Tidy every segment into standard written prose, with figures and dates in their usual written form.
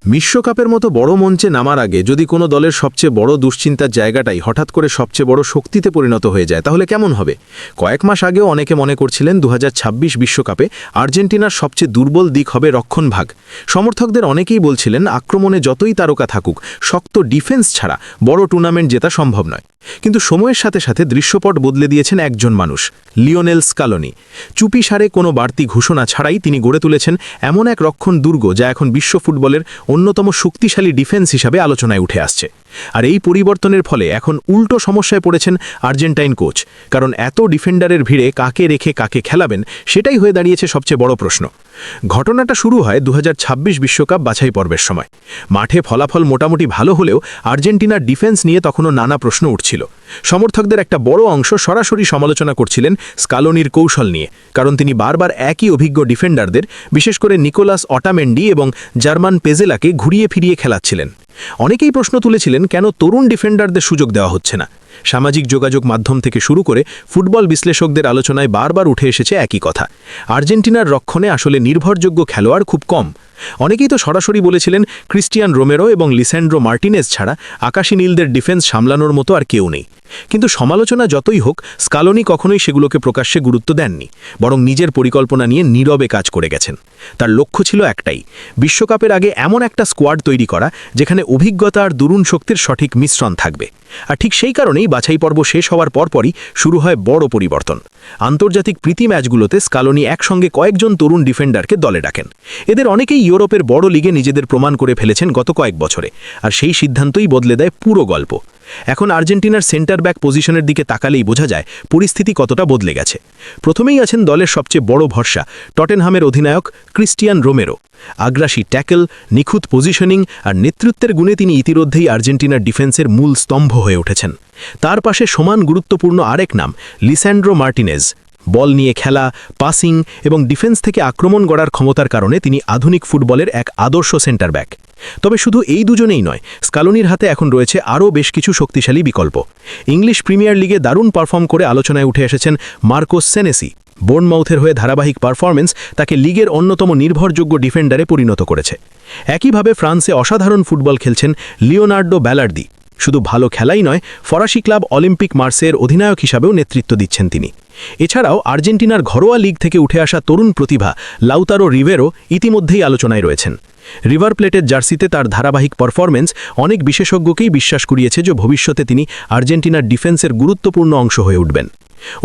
বিশ্বকাপের মতো বড় মঞ্চে নামার আগে যদি কোনো দলের সবচেয়ে বড় দুশ্চিন্তার জায়গাটাই হঠাৎ করে সবচেয়ে বড় শক্তিতে পরিণত হয়ে যায় তাহলে কেমন হবে? কয়েক মাস আগেও অনেকে মনে করছিলেন 2026 বিশ্বকাপে আর্জেন্টিনার সবচেয়ে দুর্বল দিক হবে রক্ষণভাগ। সমর্থকদের অনেকেই বলছিলেন আক্রমণে যতই তারকা থাকুক, শক্ত ডিফেন্স ছাড়া বড় টুর্নামেন্ট জেতা সম্ভব নয়। কিন্তু সময়ের সাথে সাথে দৃশ্যপট বদলে দিয়েছেন একজন মানুষ, লিওনেল স্কালোনি। চুপিসারে কোনো বাড়তি ঘোষণা ছাড়াই তিনি গড়ে তুলেছেন এমন এক রক্ষণ দুর্গ যা এখন বিশ্ব ফুটবলের অন্যতম শক্তিশালী ডিফেন্স হিসাবে আলোচনায় উঠে আসছে। আর এই পরিবর্তনের ফলে এখন উল্টো সমস্যায় পড়েছেন আর্জেন্টাইন কোচ, কারণ এত ডিফেন্ডারের ভিড়ে কাকে রেখে কাকে খেলাবেন সেটাই হয়ে দাঁড়িয়েছে সবচেয়ে বড় প্রশ্ন। ঘটনাটা শুরু হয় 2026 বিশ্বকাপ বাছাই পর্বের সময়। মাঠে ফলাফল মোটামুটি ভালো হলেও আর্জেন্টিনার ডিফেন্স নিয়ে তখনও নানা প্রশ্ন উঠছিল। সমর্থকদের একটা বড় অংশ সরাসরি সমালোচনা করছিলেন স্কালোনির কৌশল নিয়ে, কারণ তিনি বারবার একই অভিজ্ঞ ডিফেন্ডারদের, বিশেষ করে নিকোলাস অটামেন্ডি এবং জার্মান পেজেলাকে ঘুরিয়ে ফিরিয়ে খেলাচ্ছিলেন। অনেকেই প্রশ্ন তুলেছিলেন কেন তরুণ ডিফেন্ডারদের সুযোগ দেওয়া হচ্ছে না। সামাজিক যোগাযোগ মাধ্যম থেকে শুরু করে ফুটবল বিশ্লেষকদের আলোচনায় বারবার উঠে এসেছে একই কথা, আর্জেন্টিনার রক্ষণে আসলে নির্ভরযোগ্য খেলোয়াড় খুব কম। অনেকেই তো সরাসরি বলেছিলেন ক্রিস্টিয়ান রোমেরো এবং লিস্যান্ড্রো মার্টিনেজ ছাড়া আকাশী নীলদের ডিফেন্স সামলানোর মতো আর কেউ নেই। কিন্তু সমালোচনা যতই হোক, স্কালোনি কখনোই সেগুলোকে প্রকাশ্যে গুরুত্ব দেননি, বরং নিজের পরিকল্পনা নিয়ে নীরবে কাজ করে গেছেন। তার লক্ষ্য ছিল একটাই, বিশ্বকাপের আগে এমন একটা স্কোয়াড তৈরি করা যেখানে অভিজ্ঞতা আর দরুণ শক্তির সঠিক মিশ্রণ থাকবে। আর ঠিক সেই কারণেই বাছাই পর্ব শেষ হওয়ার পরপরই শুরু হয় বড় পরিবর্তন। আন্তর্জাতিক প্রীতি ম্যাচগুলোতে স্কালোনি একসঙ্গে কয়েকজন তরুণ ডিফেন্ডারকে দলে ডাকেন। এদের অনেকেই ইউরোপের বড় লিগে নিজেদের প্রমাণ করে ফেলেছেন গত কয়েক বছরে, আর সেই সিদ্ধান্তই বদলে দেয় পুরো গল্প। এখন আর্জেন্টিনার সেন্টার ব্যাক পজিশনের দিকে তাকালেই বোঝা যায় পরিস্থিতি কতটা বদলে গেছে। প্রথমেই আছেন দলের সবচেয়ে বড় ভরসা, টটেনহামের অধিনায়ক ক্রিস্টিয়ান রোমেরো। আগ্রাসী ট্যাকল, নিখুঁত পজিশনিং আর নেতৃত্বের গুণে তিনি ইতিমধ্যেই আর্জেন্টিনার ডিফেন্সের মূল স্তম্ভ হয়ে উঠেছেন। তার পাশে সমান গুরুত্বপূর্ণ আরেক নাম, লিস্যান্ড্রো মার্টিনেজ। বল নিয়ে খেলা, পাসিং এবং ডিফেন্স থেকে আক্রমণ গড়ার ক্ষমতার কারণে তিনি আধুনিক ফুটবলের এক আদর্শ সেন্টার ব্যাক। তবে শুধু এই দুজনেই নয়, স্কালোনির হাতে এখন রয়েছে আরও বেশ কিছু শক্তিশালী বিকল্প। ইংলিশ প্রিমিয়ার লিগে দারুণ পারফর্ম করে আলোচনায় উঠে এসেছেন মার্কোস সেনেসি। বোর্নমাউথের হয়ে ধারাবাহিক পারফরমেন্স তাকে লিগের অন্যতম নির্ভরযোগ্য ডিফেন্ডারে পরিণত করেছে। একইভাবে ফ্রান্সে অসাধারণ ফুটবল খেলছেন লিওনার্দো ব্যালার্দি। শুধু ভালো খেলাই নয়, ফরাসি ক্লাব অলিম্পিক মার্সের অধিনায়ক হিসাবেও নেতৃত্ব দিচ্ছেন তিনি। এছাড়াও আর্জেন্টিনার ঘরোয়া লিগ থেকে উঠে আসা তরুণ প্রতিভা লাউতারো রিভেরো ইতিমধ্যেই আলোচনায় রয়েছেন। রিভার প্লেটের জার্সিতে তার ধারাবাহিক পারফরমেন্স অনেক বিশেষজ্ঞকেই বিশ্বাস করিয়েছে যে ভবিষ্যতে তিনি আর্জেন্টিনার ডিফেন্সের গুরুত্বপূর্ণ অংশ হয়ে উঠবেন।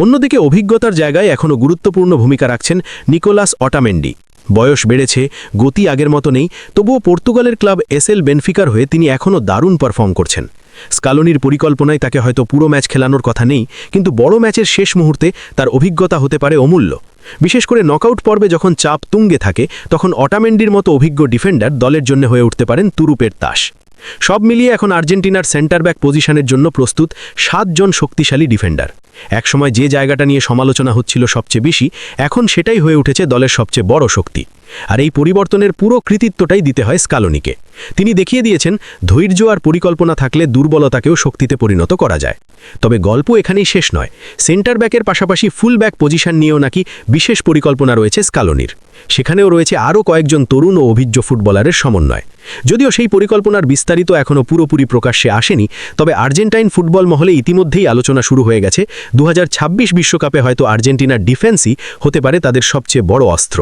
অন্যদিকে অভিজ্ঞতার জায়গায় এখনও গুরুত্বপূর্ণ ভূমিকা রাখছেন নিকোলাস অটামেন্ডি। বয়স বেড়েছে, গতি আগের মতো নেই, তবুও পর্তুগালের ক্লাব এসএল বেনফিকার হয়ে তিনি এখনও দারুণ পারফর্ম করছেন। স্কালোনির পরিকল্পনায় তাকে হয়তো পুরো ম্যাচ খেলানোর কথা নেই, কিন্তু বড় ম্যাচের শেষ মুহূর্তে তার অভিজ্ঞতা হতে পারে অমূল্য। বিশেষ করে নকআউট পর্বে যখন চাপ তুঙ্গে থাকে, তখন অটামেন্ডির মতো অভিজ্ঞ ডিফেন্ডার দলের জন্য হয়ে উঠতে পারেন তুরুপের তাস। সব মিলিয়ে এখন আর্জেন্টিনার সেন্টার ব্যাক পজিশনের জন্য প্রস্তুত 7 জন শক্তিশালী ডিফেন্ডার। একসময় যে জায়গাটা নিয়ে সমালোচনা হচ্ছিল সবচেয়ে বেশি, এখন সেটাই হয়ে উঠেছে দলের সবচেয়ে বড় শক্তি। আর এই পরিবর্তনের পুরো কৃতিত্বটাই দিতে হয় স্কালোনিকে। তিনি দেখিয়ে দিয়েছেন ধৈর্য আর পরিকল্পনা থাকলে দুর্বলতাকেও শক্তিতে পরিণত করা যায়। তবে গল্প এখানেই শেষ নয়। সেন্টার ব্যাকের পাশাপাশি ফুল ব্যাক পজিশন নিয়েও নাকি বিশেষ পরিকল্পনা রয়েছে স্কালোনির। সেখানেও রয়েছে আরও কয়েকজন তরুণ ও অভিজ্ঞ ফুটবলারের সমন্বয়। যদিও সেই পরিকল্পনার বিস্তারিত এখনও পুরোপুরি প্রকাশ্যে আসেনি, তবে আর্জেন্টাইন ফুটবল মহলে ইতিমধ্যেই আলোচনা শুরু হয়ে গেছে 2026 বিশ্বকাপে হয়তো আর্জেন্টিনার ডিফেন্সই হতে পারে তাদের সবচেয়ে বড় অস্ত্র।